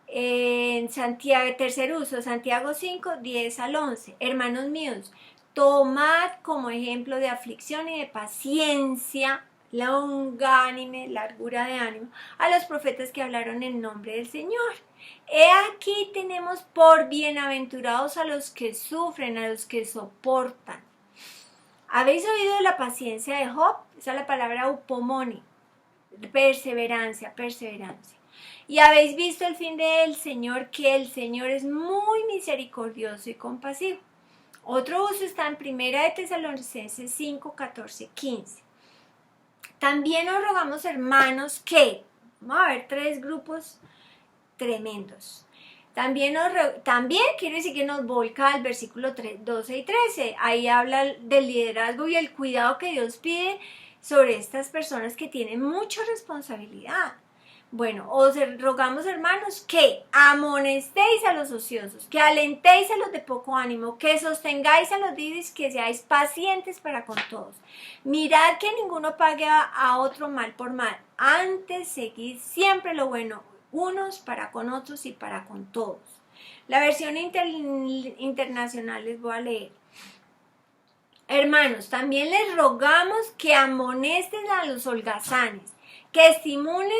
en Santiago, tercer uso, Santiago 5, 10 al 11. Hermanos míos, tomad como ejemplo de aflicción y de paciencia, longánime, largura de ánimo, a los profetas que hablaron en nombre del Señor. He aquí tenemos por bienaventurados a los que sufren, a los que soportan. ¿Habéis oído de la paciencia de Job? Esa es la palabra upomoni, perseverancia. Y habéis visto el fin del Señor, que el Señor es muy misericordioso y compasivo. Otro uso está en 1 Tesalonicenses 5, 14, 15. También os rogamos, hermanos, que, vamos a ver 3 grupos tremendos. También quiere decir que nos volca al versículo 12 y 13. Ahí habla del liderazgo y el cuidado que Dios pide sobre estas personas que tienen mucha responsabilidad. Bueno, os rogamos, hermanos, que amonestéis a los ociosos, que alentéis a los de poco ánimo, que sostengáis a los débiles, que seáis pacientes para con todos. Mirad que ninguno pague a otro mal por mal, antes seguid siempre lo bueno, unos para con otros y para con todos. La versión internacional les voy a leer. Hermanos, también les rogamos que amonesten a los holgazanes, que estimulen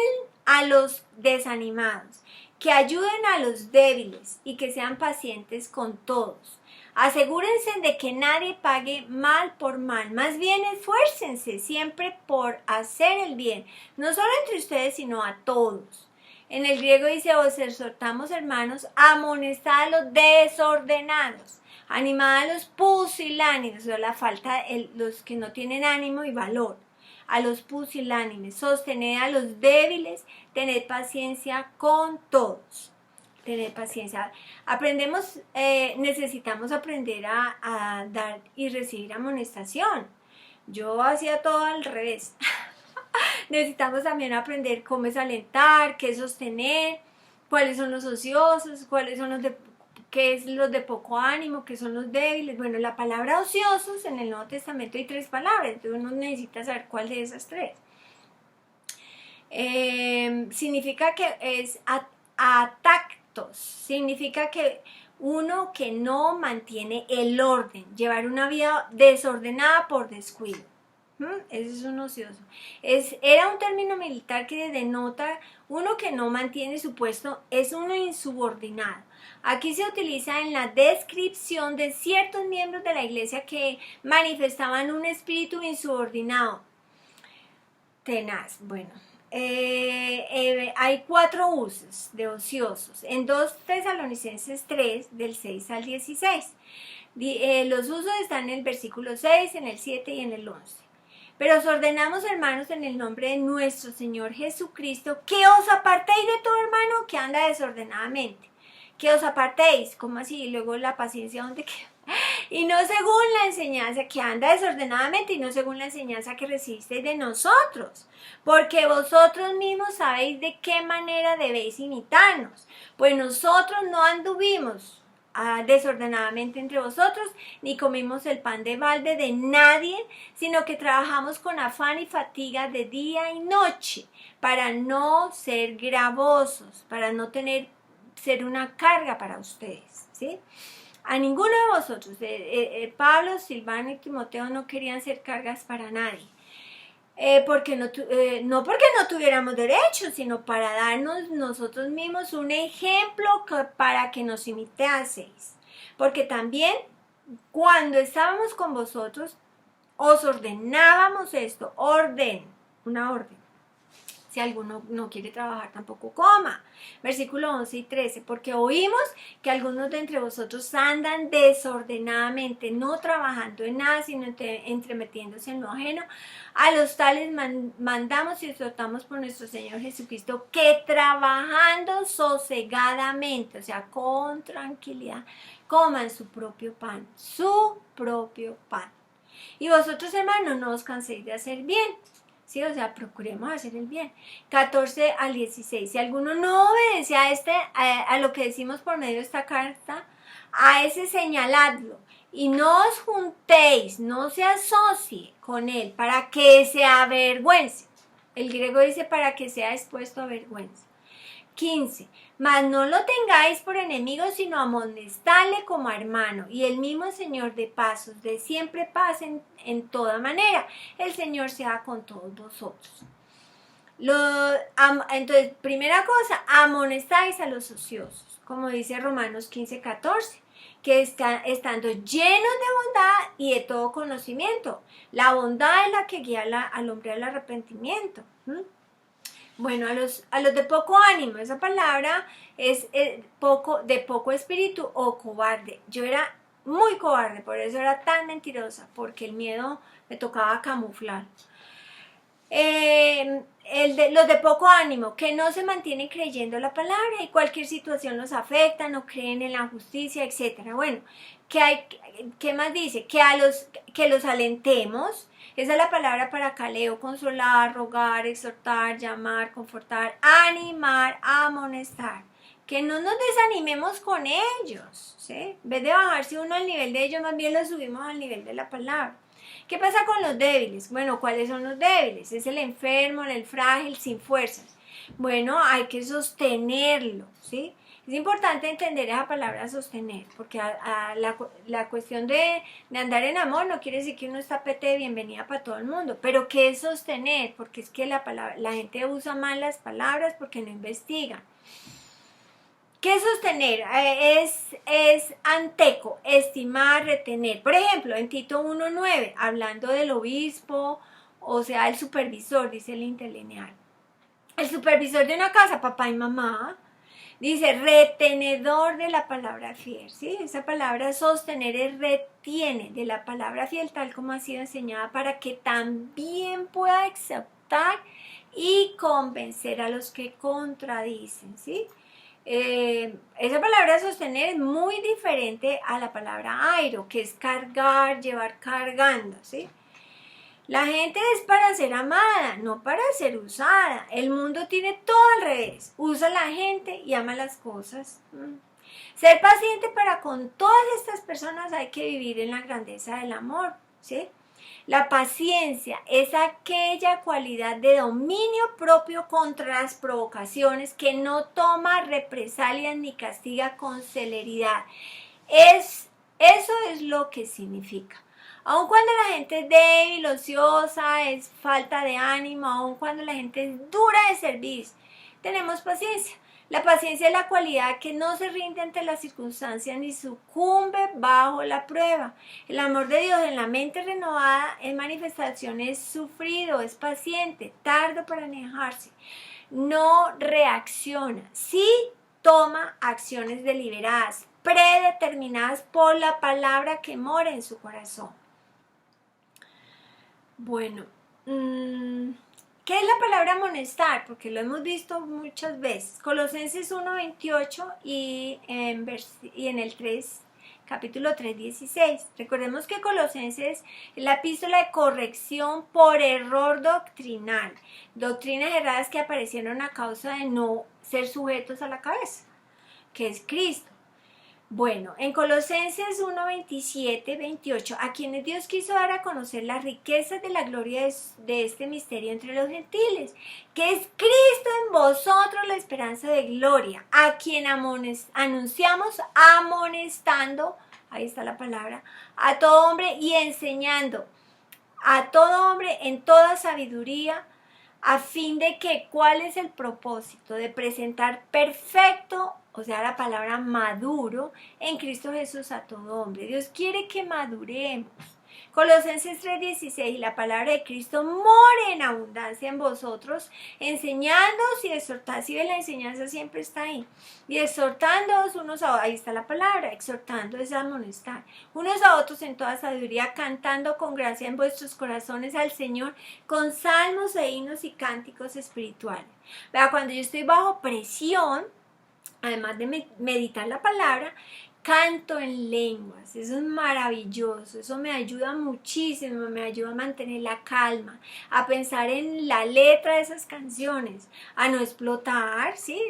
a los desanimados, que ayuden a los débiles y que sean pacientes con todos. Asegúrense de que nadie pague mal por mal, más bien esfuércense siempre por hacer el bien, no solo entre ustedes sino a todos. En el griego dice, os exhortamos, hermanos, amonestad a los desordenados, animad a los pusilánimes, o la falta, los que no tienen ánimo y valor, a los pusilánimes, sostened a los débiles, tened paciencia con todos. Tener paciencia. Necesitamos aprender a dar y recibir amonestación. Yo hacía todo al revés. Necesitamos también aprender cómo es alentar, qué es sostener, cuáles son los ociosos, qué es los de poco ánimo, qué son los débiles. Bueno, la palabra ociosos en el Nuevo Testamento hay 3 palabras, entonces uno necesita saber cuál de esas 3. Significa que es atactos, significa que uno que no mantiene el orden, llevar una vida desordenada por descuido. Ese es un ocioso. Era un término militar que denota uno que no mantiene su puesto, es uno insubordinado. Aquí se utiliza en la descripción de ciertos miembros de la iglesia que manifestaban un espíritu insubordinado. tenaz. Bueno, hay 4 usos de ociosos. En 2 Tesalonicenses 3, del 6 al 16. Los usos están en el versículo 6, en el 7 y en el 11. Pero os ordenamos, hermanos, en el nombre de nuestro Señor Jesucristo, que os apartéis de todo hermano que anda desordenadamente. Que os apartéis, ¿cómo así? Y luego la paciencia, ¿dónde queda? Y no según la enseñanza que anda desordenadamente, y no según la enseñanza que recibisteis de nosotros, porque vosotros mismos sabéis de qué manera debéis imitarnos, pues nosotros no anduvimos desordenadamente entre vosotros, ni comimos el pan de balde de nadie, sino que trabajamos con afán y fatiga de día y noche, para no ser gravosos, para no ser una carga para ustedes, ¿sí? A ninguno de vosotros, Pablo, Silvano y Timoteo no querían ser cargas para nadie, no porque no tuviéramos derechos, sino para darnos nosotros mismos un ejemplo para que nos imitaseis. Porque también cuando estábamos con vosotros, os ordenábamos esto, una orden. Si alguno no quiere trabajar, tampoco coma. Versículo 11 y 13. Porque oímos que algunos de entre vosotros andan desordenadamente, no trabajando en nada, sino entremetiéndose en lo ajeno. A los tales mandamos y exhortamos por nuestro Señor Jesucristo que trabajando sosegadamente, o sea, con tranquilidad, coman su propio pan. Su propio pan. Y vosotros, hermanos, no os canséis de hacer bien. Sí, o sea, procuremos hacer el bien. 14 al 16. Si alguno no obedece a lo que decimos por medio de esta carta, a ese señaladlo. Y no os juntéis, no se asocie con él para que se avergüence. El griego dice para que sea expuesto a vergüenza. 15. Mas no lo tengáis por enemigo, sino amonestadle como a hermano, y el mismo Señor de pasos, de siempre paz en toda manera. El Señor sea con todos vosotros. Entonces, primera cosa, amonestáis a los ociosos, como dice Romanos 15, 14, que estando llenos de bondad y de todo conocimiento. La bondad es la que guía al hombre al arrepentimiento. Bueno, a los de poco ánimo, esa palabra es de poco espíritu o cobarde. Yo era muy cobarde, por eso era tan mentirosa, porque el miedo me tocaba camuflar. Los de poco ánimo, que no se mantienen creyendo la palabra y cualquier situación los afecta, no creen en la justicia, etc. Bueno, ¿qué más dice? Que los alentemos. Esa es la palabra para caleo, consolar, rogar, exhortar, llamar, confortar, animar, amonestar. Que no nos desanimemos con ellos, ¿sí? En vez de bajarse uno al nivel de ellos, más bien lo subimos al nivel de la palabra. ¿Qué pasa con los débiles? Bueno, ¿cuáles son los débiles? Es el enfermo, el frágil, sin fuerzas. Bueno, hay que sostenerlo, ¿sí? Es importante entender esa palabra sostener, porque la cuestión de andar en amor no quiere decir que uno está pete de bienvenida para todo el mundo, pero ¿qué es sostener? Porque es que la gente usa mal las palabras porque no investiga. ¿Qué es sostener? Es anteco, estimar, retener. Por ejemplo, en Tito 1:9, hablando del obispo, o sea, el supervisor, dice el interlineal. El supervisor de una casa, papá y mamá, dice retenedor de la palabra fiel, ¿sí? Esa palabra sostener es retiene de la palabra fiel, tal como ha sido enseñada, para que también pueda exaltar y convencer a los que contradicen, ¿sí? Esa palabra sostener es muy diferente a la palabra airo, que es cargar, llevar cargando, ¿sí? La gente es para ser amada, no para ser usada. El mundo tiene todo al revés. Usa a la gente y ama las cosas. Ser paciente para con todas estas personas hay que vivir en la grandeza del amor, ¿sí? La paciencia es aquella cualidad de dominio propio contra las provocaciones que no toma represalias ni castiga con celeridad. Eso es lo que significa. Aun cuando la gente es débil, ociosa, es falta de ánimo, aun cuando la gente es dura de servir, tenemos paciencia. La paciencia es la cualidad que no se rinde ante las circunstancias ni sucumbe bajo la prueba. El amor de Dios en la mente renovada en manifestación es sufrido, es paciente, tardo para enojarse, no reacciona, sí toma acciones deliberadas, predeterminadas por la palabra que mora en su corazón. Bueno, ¿qué es la palabra amonestar? Porque lo hemos visto muchas veces. Colosenses 1:28 y en el 3, capítulo 3:16. Recordemos que Colosenses es la epístola de corrección por error doctrinal. Doctrinas erradas que aparecieron a causa de no ser sujetos a la cabeza, que es Cristo. Bueno, en Colosenses 1:27-28, a quienes Dios quiso dar a conocer las riquezas de la gloria de este misterio entre los gentiles, que es Cristo en vosotros la esperanza de gloria, a quien anunciamos amonestando, ahí está la palabra, a todo hombre y enseñando a todo hombre en toda sabiduría, a fin de que, ¿cuál es el propósito? De presentar perfecto, o sea, la palabra maduro, en Cristo Jesús a todo hombre. Dios quiere que maduremos. Colosenses 3:16, la palabra de Cristo more en abundancia en vosotros, enseñándoos y exhortándoos. Si la enseñanza siempre está ahí. Y exhortándoos unos a otros, ahí está la palabra, exhortando es amonestar. Unos a otros en toda sabiduría, cantando con gracia en vuestros corazones al Señor, con salmos e himnos y cánticos espirituales. Vea, cuando yo estoy bajo presión, además de meditar la palabra, canto en lenguas. Eso es maravilloso, eso me ayuda muchísimo, me ayuda a mantener la calma, a pensar en la letra de esas canciones, a no explotar, ¿sí?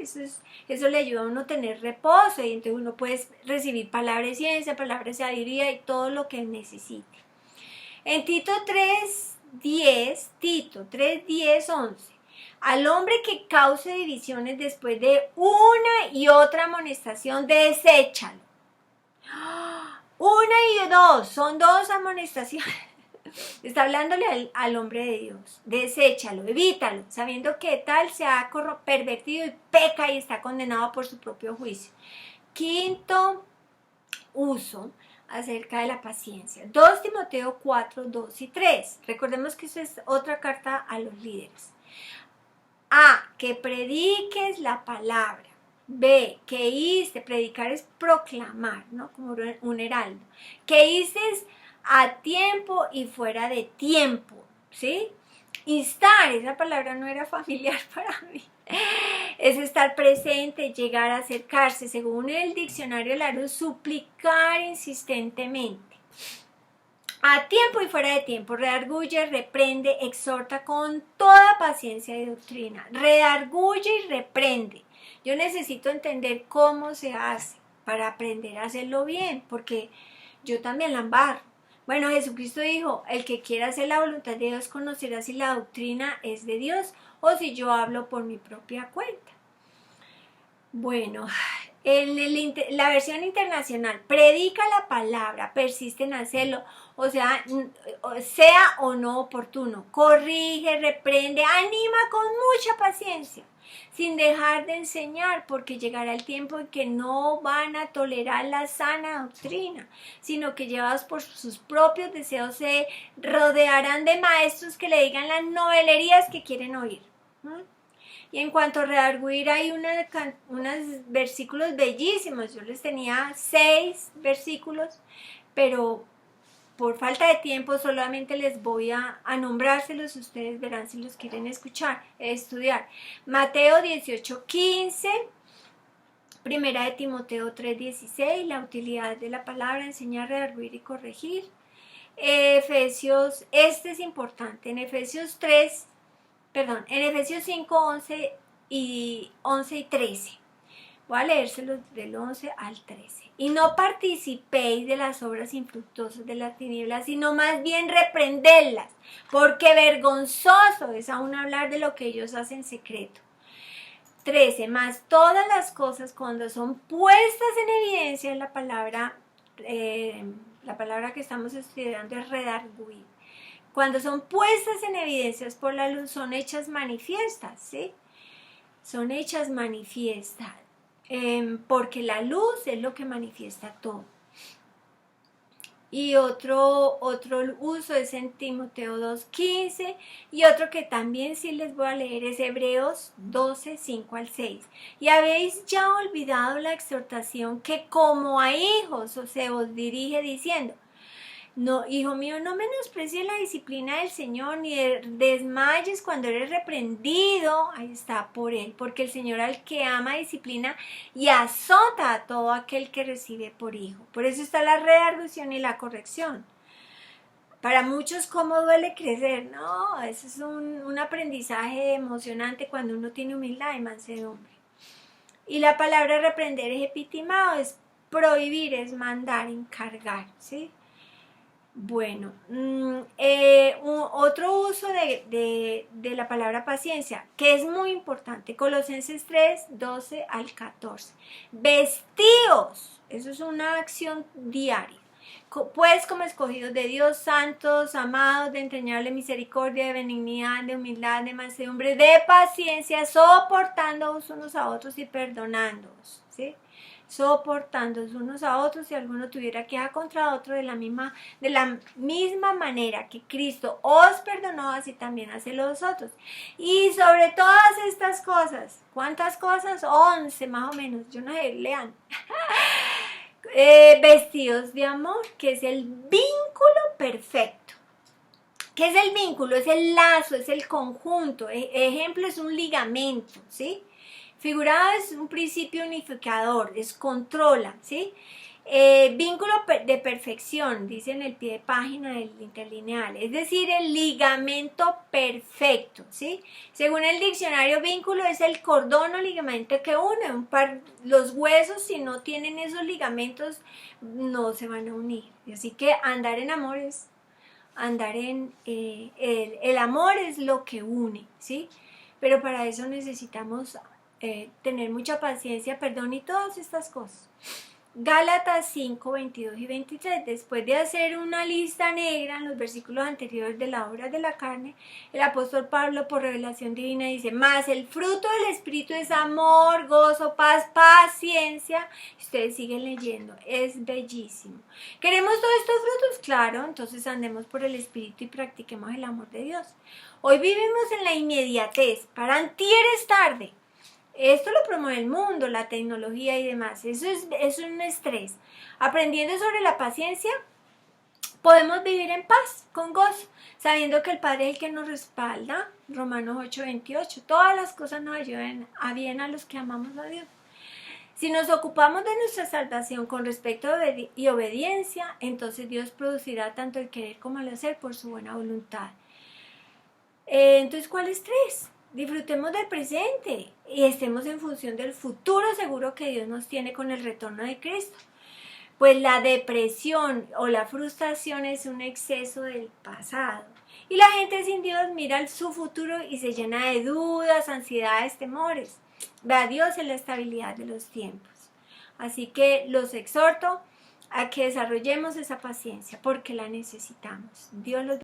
Eso le ayuda a uno a tener reposo y entonces uno puede recibir palabra de ciencia, palabra de sabiduría y todo lo que necesite. En Tito 3:10-11, al hombre que cause divisiones después de una y otra amonestación, deséchalo. Una y dos, son dos amonestaciones. Está hablándole al hombre de Dios. Deséchalo, evítalo, sabiendo que tal se ha pervertido y peca y está condenado por su propio juicio. Quinto uso acerca de la paciencia. 2 Timoteo 4:2-3. Recordemos que eso es otra carta a los líderes. A, que prediques la palabra. B, que hice, predicar es proclamar, ¿no? Como un heraldo. Que hices a tiempo y fuera de tiempo, ¿sí? Instar, esa palabra no era familiar para mí. Es estar presente, llegar a acercarse. Según el diccionario Larousse, suplicar insistentemente. A tiempo y fuera de tiempo, redarguye, reprende, exhorta con toda paciencia y doctrina. Redarguye y reprende. Yo necesito entender cómo se hace para aprender a hacerlo bien, porque yo también la embarro. Bueno, Jesucristo dijo, el que quiera hacer la voluntad de Dios conocerá si la doctrina es de Dios o si yo hablo por mi propia cuenta. Bueno, en la versión internacional, predica la palabra, persiste en hacerlo, o sea o no oportuno, corrige, reprende, anima con mucha paciencia, sin dejar de enseñar, porque llegará el tiempo en que no van a tolerar la sana doctrina, sino que llevados por sus propios deseos se rodearán de maestros que le digan las novelerías que quieren oír. Y en cuanto a redarguir, hay unos versículos bellísimos. Yo les tenía 6 versículos, pero por falta de tiempo solamente les voy a nombrárselos. Ustedes verán si los quieren estudiar. Mateo 18:15, Primera de Timoteo 3:16, la utilidad de la palabra, enseñar, redarguir y corregir. Efesios, este es importante, en Efesios 5, 11 y 13. Voy a leérselos del 11 al 13. Y no participéis de las obras infructuosas de las tinieblas, sino más bien reprenderlas, porque vergonzoso es aún hablar de lo que ellos hacen en secreto. 13. Más todas las cosas cuando son puestas en evidencia, la palabra que estamos estudiando es redarguir. Cuando son puestas en evidencias por la luz, son hechas manifiestas, ¿sí? son hechas manifiestas, porque la luz es lo que manifiesta todo. Y otro uso es en Timoteo 2:15, y otro que también sí les voy a leer es Hebreos 12:5-6. Y habéis ya olvidado la exhortación que como a hijos se os dirige diciendo: no, hijo mío, no menosprecies la disciplina del Señor, ni desmayes cuando eres reprendido. Ahí está, por él, porque el Señor al que ama disciplina y azota a todo aquel que recibe por hijo. Por eso está la redargución y la corrección. Para muchos, ¿cómo duele crecer? No, eso es un aprendizaje emocionante cuando uno tiene humildad y mansedumbre. Y la palabra reprender es epitimado, es prohibir, es mandar, encargar, ¿sí? Bueno, otro uso de la palabra paciencia, que es muy importante, Colosenses 3:12-14. Vestíos, eso es una acción diaria. Pues como escogidos de Dios, santos, amados, de entrañable misericordia, de benignidad, de humildad, de mansedumbre, de paciencia, soportándoos unos a otros y perdonándoos, ¿sí? Soportándoos unos a otros, si alguno tuviera queja contra otro, de la misma manera que Cristo os perdonó, así también hace los otros. Y sobre todas estas cosas, ¿cuántas cosas? 11 más o menos, yo no sé, lean. Vestidos de amor, que es el vínculo perfecto. ¿Qué es el vínculo? Es el lazo, es el conjunto. Ejemplo, es un ligamento, ¿sí? Figurado es un principio unificador, es controla, ¿sí? Vínculo de perfección, dice en el pie de página del interlineal, es decir, el ligamento perfecto, ¿sí? Según el diccionario, vínculo es el cordón o ligamento que une los huesos. Si no tienen esos ligamentos, no se van a unir. Así que andar en amor es el amor es lo que une, ¿sí? Pero para eso necesitamos tener mucha paciencia, perdón y todas estas cosas. Gálatas 5:22-23. Después de hacer una lista negra en los versículos anteriores de la obra de la carne, el apóstol Pablo, por revelación divina, dice: mas el fruto del Espíritu es amor, gozo, paz, paciencia. Ustedes siguen leyendo, es bellísimo. ¿Queremos todos estos frutos? Claro, entonces andemos por el Espíritu y practiquemos el amor de Dios. Hoy vivimos en la inmediatez, para antier es tarde. Esto lo promueve el mundo, la tecnología y demás. Eso es un estrés. Aprendiendo sobre la paciencia, podemos vivir en paz, con gozo, sabiendo que el Padre es el que nos respalda. Romanos 8:28. Todas las cosas nos ayudan a bien a los que amamos a Dios. Si nos ocupamos de nuestra salvación con respeto y obediencia, entonces Dios producirá tanto el querer como el hacer por su buena voluntad. Entonces, ¿cuál estrés? Disfrutemos del presente y estemos en función del futuro seguro que Dios nos tiene con el retorno de Cristo. Pues la depresión o la frustración es un exceso del pasado. Y la gente sin Dios mira su futuro y se llena de dudas, ansiedades, temores. Ve a Dios en la estabilidad de los tiempos. Así que los exhorto a que desarrollemos esa paciencia porque la necesitamos. Dios los